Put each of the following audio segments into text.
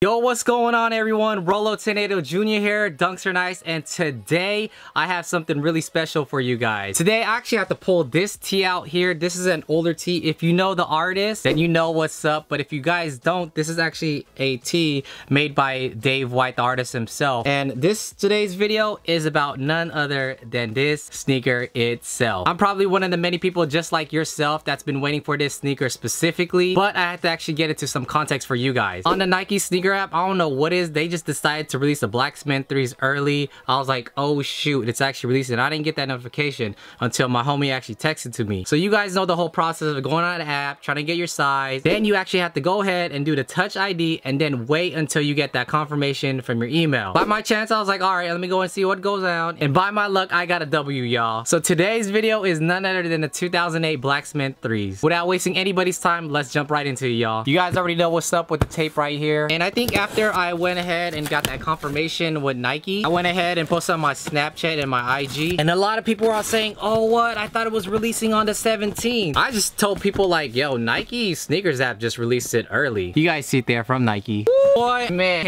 Yo, what's going on everyone? Rolo Tornado Jr. here, Dunks Are Nice, and today I have something really special for you guys. Today I actually have to pull this tee out here. This is an older tee. If you know the artist, then you know what's up, but if you guys don't, this is actually a tee made by Dave White, the artist himself. And today's video is about none other than this sneaker itself. I'm probably one of the many people just like yourself that's been waiting for this sneaker specifically, but I have to actually get into some context for you guys. On the Nike sneaker app, I don't know what is, they just decided to release the Black Cement 3s early. I was like, oh shoot, it's actually released, and I didn't get that notification until my homie actually texted to me. So you guys know the whole process of going on the app, trying to get your size, then you actually have to go ahead and do the Touch ID and then wait until you get that confirmation from your email. By my chance, I was like, alright, let me go and see what goes on, and by my luck, I got a W, y'all. So today's video is none other than the 2008 Black Cement 3s. Without wasting anybody's time, let's jump right into it, y'all. You guys already know what's up with the tape right here, and I think after I went ahead and got that confirmation with Nike, I went ahead and posted on my Snapchat and my IG, and a lot of people were all saying, oh what, I thought it was releasing on the 17th. I just told people like, yo, Nike sneakers app just released it early. You guys see it there from Nike. Boy, man,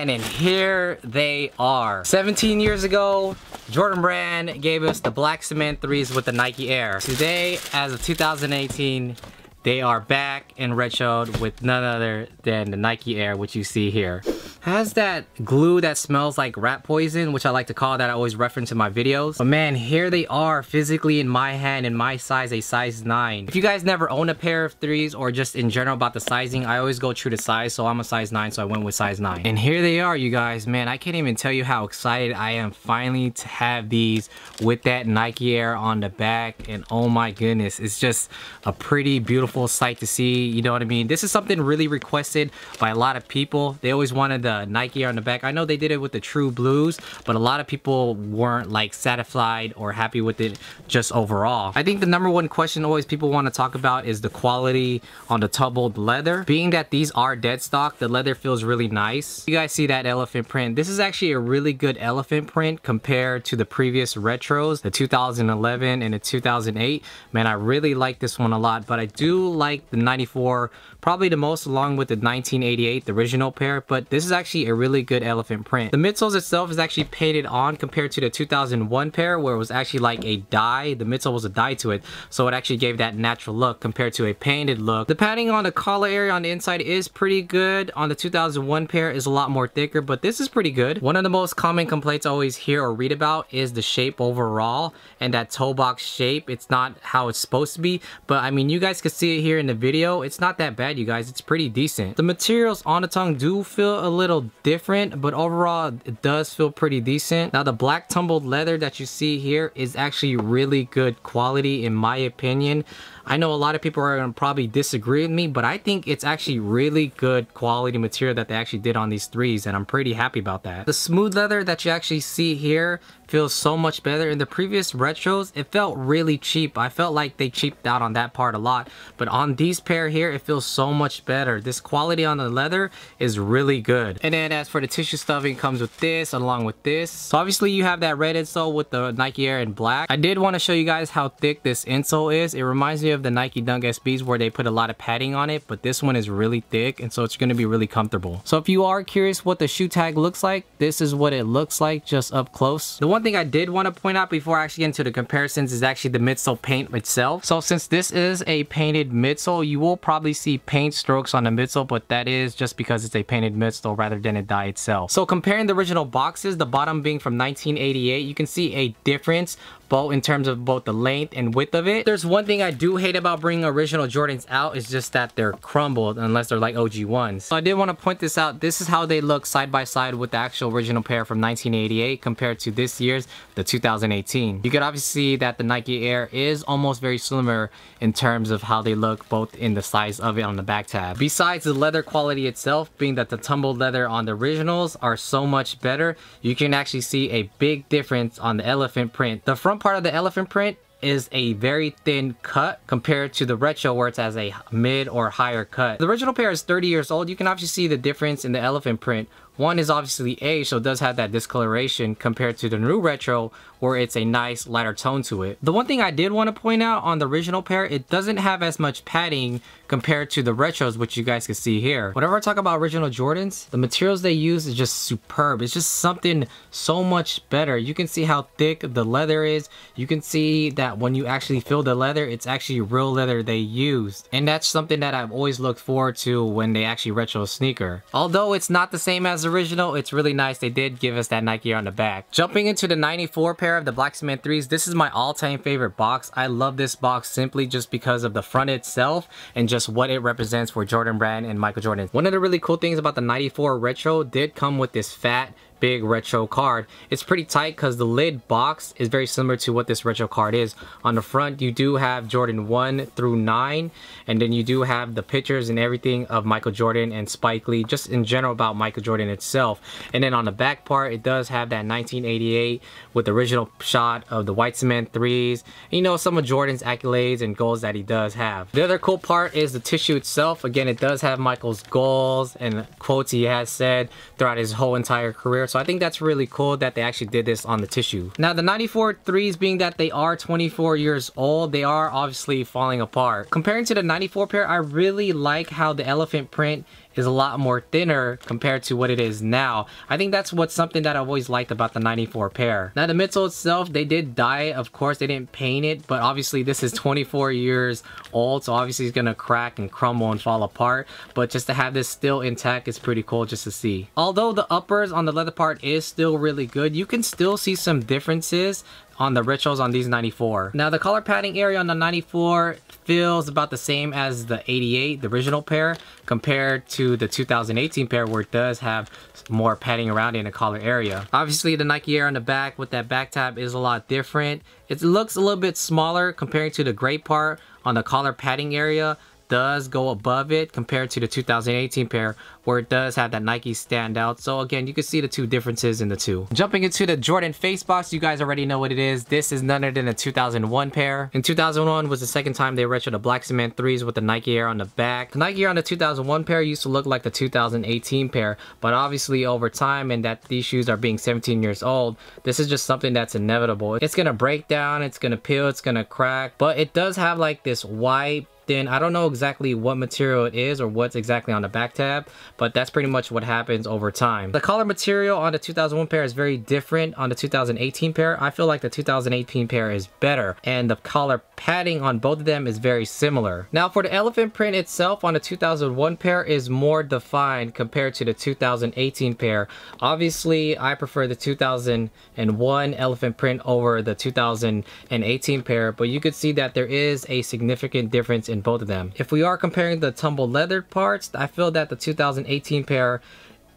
and here they are. 17 years ago, Jordan Brand gave us the Black Cement 3s with the Nike Air. Today, as of 2018, they are back and retroed with none other than the Nike Air, which you see here. Has that glue that smells like rat poison, which I like to call that. I always reference in my videos. But man, here they are physically in my hand, in my size, a size 9. If you guys never own a pair of 3s or just in general about the sizing, I always go true to size, so I'm a size 9, so I went with size 9. And here they are, you guys. Man, I can't even tell you how excited I am finally to have these with that Nike Air on the back, and oh my goodness, it's just a pretty beautiful sight to see, you know what I mean? This is something really requested by a lot of people. They always wanted the Nike Air on the back. I know they did it with the True Blues, but a lot of people weren't like satisfied or happy with it just overall. I think the number one question always people want to talk about is the quality on the tumbled leather. Being that these are dead stock, the leather feels really nice. You guys see that elephant print? This is actually a really good elephant print compared to the previous retros, the 2011 and the 2008. Man, I really like this one a lot, but I do like the 94 probably the most, along with the 1988, the original pair, but this is actually a really good elephant print. The midsoles itself is actually painted on compared to the 2001 pair, where it was actually like a dye. The midsole was a dye to it, so it actually gave that natural look compared to a painted look. The padding on the collar area on the inside is pretty good. On the 2001 pair is a lot more thicker, but this is pretty good. One of the most common complaints I always hear or read about is the shape overall, and that toe box shape. It's not how it's supposed to be, but I mean, you guys can see it here in the video. It's not that bad, you guys. It's pretty decent. The materials on the tongue do feel a little different, but overall it does feel pretty decent. Now the black tumbled leather that you see here is actually really good quality in my opinion. I know a lot of people are going to probably disagree with me, but I think it's actually really good quality material that they actually did on these 3s, and I'm pretty happy about that. The smooth leather that you actually see here feels so much better. In the previous retros, it felt really cheap. I felt like they cheaped out on that part a lot, but on these pair here, it feels so much better. This quality on the leather is really good. And then as for the tissue stuffing, comes with this along with this. So obviously you have that red insole with the Nike Air in black. I did want to show you guys how thick this insole is. It reminds me of the Nike Dunk SBs where they put a lot of padding on it, but this one is really thick, and so it's going to be really comfortable. So if you are curious what the shoe tag looks like, this is what it looks like just up close. The one thing I did want to point out before I actually get into the comparisons is actually the midsole paint itself. So since this is a painted midsole, you will probably see paint strokes on the midsole, but that is just because it's a painted midsole rather than a dye itself. So comparing the original boxes, the bottom being from 1988, you can see a difference both in terms of both the length and width of it. There's one thing I do hate about bringing original Jordans out, is just that they're crumbled unless they're like OG ones. So I did want to point this out. This is how they look side by side with the actual original pair from 1988 compared to this year's, the 2018. You could obviously see that the Nike Air is almost very similar in terms of how they look, both in the size of it on the back tab. Besides the leather quality itself, being that the tumbled leather on the originals are so much better, you can actually see a big difference on the elephant print. The front part of the elephant print is a very thin cut compared to the retro where it's as a mid or higher cut. The original pair is 30 years old. You can obviously see the difference in the elephant print. One is obviously aged, so it does have that discoloration compared to the new retro, where it's a nice lighter tone to it. The one thing I did want to point out on the original pair, it doesn't have as much padding compared to the retros, which you guys can see here. Whenever I talk about original Jordans, the materials they use is just superb. It's just something so much better. You can see how thick the leather is. You can see that when you actually feel the leather, it's actually real leather they used. And that's something that I've always looked forward to when they actually retro a sneaker. Although it's not the same as the original, it's really nice. They did give us that Nike Air on the back. Jumping into the 94 pair of the Black Cement 3s, this is my all-time favorite box. I love this box simply just because of the front itself and just what it represents for Jordan Brand and Michael Jordan. One of the really cool things about the 94 retro did come with this fat big retro card. It's pretty tight because the lid box is very similar to what this retro card is. On the front you do have Jordan 1 through 9, and then you do have the pictures and everything of Michael Jordan and Spike Lee, just in general about Michael Jordan itself. And then on the back part it does have that 1988 with the original shot of the white cement 3s, and you know, some of Jordan's accolades and goals that he does have. The other cool part is the tissue itself. Again, it does have Michael's goals and quotes he has said throughout his whole entire career. So I think that's really cool that they actually did this on the tissue. Now the 94 3s, being that they are 24 years old, they are obviously falling apart. Comparing to the 94 pair, I really like how the elephant print is a lot more thinner compared to what it is now. I think that's what's something that I've always liked about the 94 pair. Now the midsole itself, they did dye it. Of course, they didn't paint it, but obviously this is 24 years old, so obviously it's gonna crack and crumble and fall apart. But just to have this still intact is pretty cool just to see. Although the uppers on the leather part is still really good, you can still see some differences on the retros on these 94. Now the collar padding area on the 94 feels about the same as the 88, the original pair, compared to the 2018 pair where it does have more padding around in the collar area. Obviously the Nike Air on the back with that back tab is a lot different. It looks a little bit smaller compared to the gray part on the collar padding area. Does go above it compared to the 2018 pair where it does have that Nike standout. So again, you can see the two differences in the two. Jumping into the Jordan face box, you guys already know what it is. This is none other than a 2001 pair. In 2001 was the second time they retroed the Black Cement 3s with the Nike Air on the back. The Nike Air on the 2001 pair used to look like the 2018 pair, but obviously over time and that these shoes are being 17 years old, this is just something that's inevitable. It's gonna break down, it's gonna peel, it's gonna crack, but it does have like this white thin, I don't know exactly what material it is or what's exactly on the back tab, but that's pretty much what happens over time. The collar material on the 2001 pair is very different on the 2018 pair. I feel like the 2018 pair is better, and the collar padding on both of them is very similar. Now for the elephant print itself on the 2001 pair is more defined compared to the 2018 pair. Obviously I prefer the 2001 elephant print over the 2018 pair, but you could see that there is a significant difference in both of them. If we are comparing the tumbled leather parts, I feel that the 2018 pair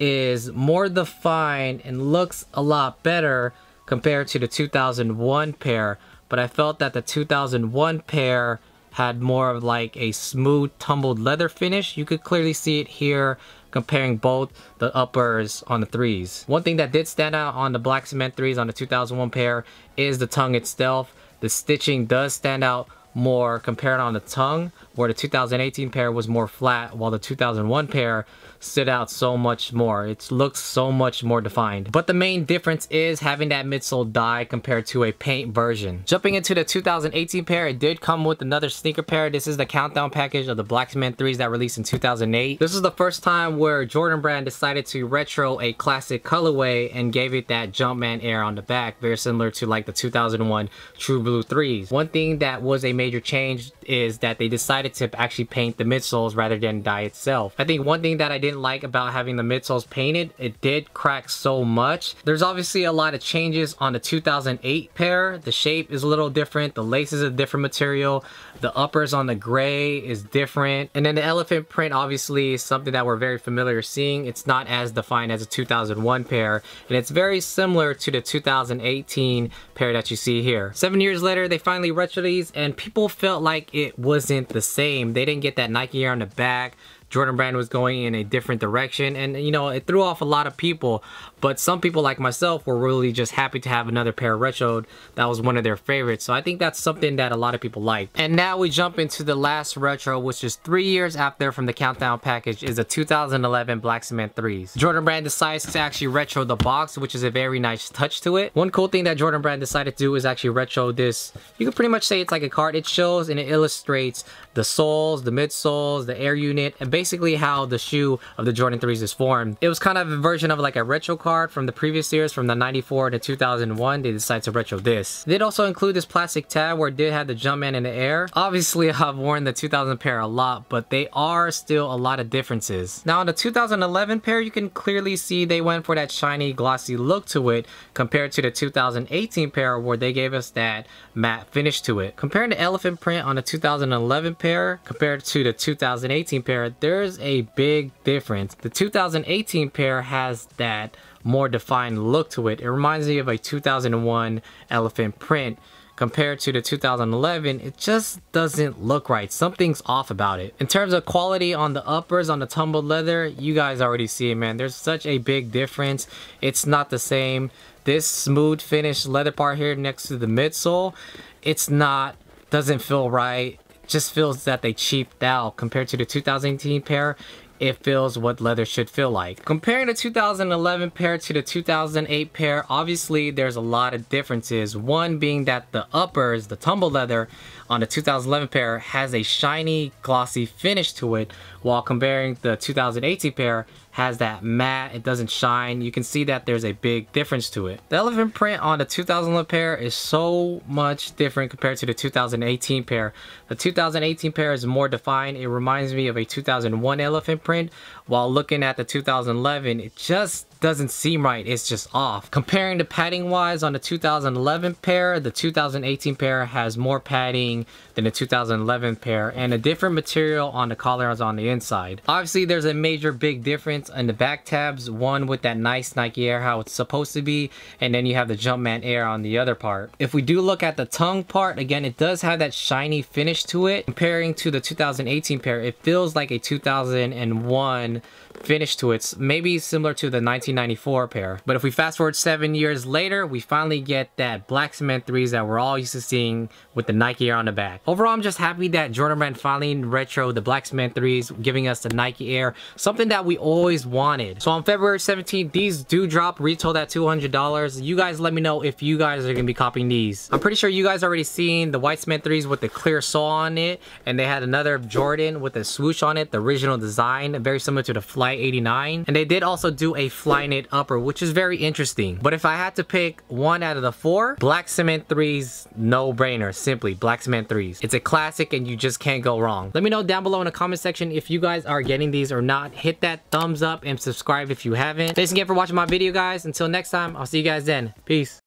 is more defined and looks a lot better compared to the 2001 pair, but I felt that the 2001 pair had more of like a smooth tumbled leather finish. You could clearly see it here comparing both the uppers on the 3s. One thing that did stand out on the Black Cement 3s on the 2001 pair is the tongue itself. The stitching does stand out more compared on the tongue, where the 2018 pair was more flat while the 2001 pair stood out so much more. It looks so much more defined. But the main difference is having that midsole dye compared to a paint version. Jumping into the 2018 pair, it did come with another sneaker pair. This is the countdown package of the Black Cement 3s that released in 2008. This is the first time where Jordan Brand decided to retro a classic colorway and gave it that Jumpman air on the back, very similar to like the 2001 True Blue 3s. One thing that was a major change is that they decided to actually paint the midsoles rather than dye itself. I think one thing that I didn't like about having the midsoles painted, it did crack so much. There's obviously a lot of changes on the 2008 pair. The shape is a little different, the lace is a different material, the uppers on the gray is different, and then the elephant print obviously is something that we're very familiar seeing. It's not as defined as a 2001 pair, and it's very similar to the 2018 pair that you see here. 7 years later, they finally retro these, and people felt like it wasn't the same. They didn't get that Nike Air on the back. Jordan Brand was going in a different direction, and you know, it threw off a lot of people, but some people like myself were really just happy to have another pair retroed that was one of their favorites. So I think that's something that a lot of people like. And now we jump into the last retro, which is 3 years after from the countdown package, is the 2011 Black Cement 3s. Jordan Brand decides to actually retro the box, which is a very nice touch to it. One cool thing that Jordan Brand decided to do is actually retro this. You can pretty much say it's like a card. It shows and it illustrates the soles, the midsoles, the air unit, and basically how the shoe of the Jordan 3s is formed. It was kind of a version of like a retro card from the previous years, from the 94 to 2001. They decided to retro this. They did also include this plastic tab where it did have the Jumpman in the air. Obviously, I've worn the 2000 pair a lot, but they are still a lot of differences. Now, on the 2011 pair, you can clearly see they went for that shiny, glossy look to it compared to the 2018 pair where they gave us that matte finish to it. Comparing the elephant print on the 2011 pair compared to the 2018 pair, there's a big difference. The 2018 pair has that more defined look to it. It reminds me of a 2001 elephant print. Compared to the 2011, it just doesn't look right. Something's off about it. In terms of quality on the uppers, on the tumbled leather, you guys already see it, man. There's such a big difference. It's not the same. This smooth finish leather part here next to the midsole, it's not, doesn't feel right. It just feels that they cheaped out. Compared to the 2018 pair, it feels what leather should feel like. Comparing the 2011 pair to the 2008 pair, obviously there's a lot of differences. One being that the uppers, the tumble leather on the 2011 pair has a shiny, glossy finish to it, while comparing the 2018 pair has that matte, it doesn't shine. You can see that there's a big difference to it. The elephant print on the 2011 pair is so much different compared to the 2018 pair. The 2018 pair is more defined. It reminds me of a 2001 elephant print, while looking at the 2011, it just doesn't seem right. It's just off. Comparing the padding wise on the 2011 pair, the 2018 pair has more padding than the 2011 pair, and a different material on the collars on the inside. Obviously, there's a major big difference in the back tabs, one with that nice Nike Air how it's supposed to be, and then you have the Jumpman Air on the other part. If we do look at the tongue part, again, it does have that shiny finish to it. Comparing to the 2018 pair, it feels like a 2001 finish to it. It's maybe similar to the 1994 pair. But if we fast forward 7 years later, we finally get that Black Cement 3s that we're all used to seeing with the Nike Air on the back. Overall, I'm just happy that Jordan Brand finally retro the Black Cement 3s, giving us the Nike Air, something that we always wanted. So on February 17th, these do drop, retailed at $200. You guys let me know if you guys are gonna be copying these. I'm pretty sure you guys already seen the white Cement 3s with the clear sole on it, and they had another Jordan with a swoosh on it, the original design, very similar to the Flight 89. And they did also do a Flyknit upper, which is very interesting. But if I had to pick one out of the four, Black Cement 3s, no brainer, simply Black Cement 3s. It's a classic and you just can't go wrong. Let me know down below in the comment section if you guys are getting these or not. Hit that thumbs up and subscribe if you haven't. Thanks again for watching my video, guys. Until next time, I'll see you guys then. Peace.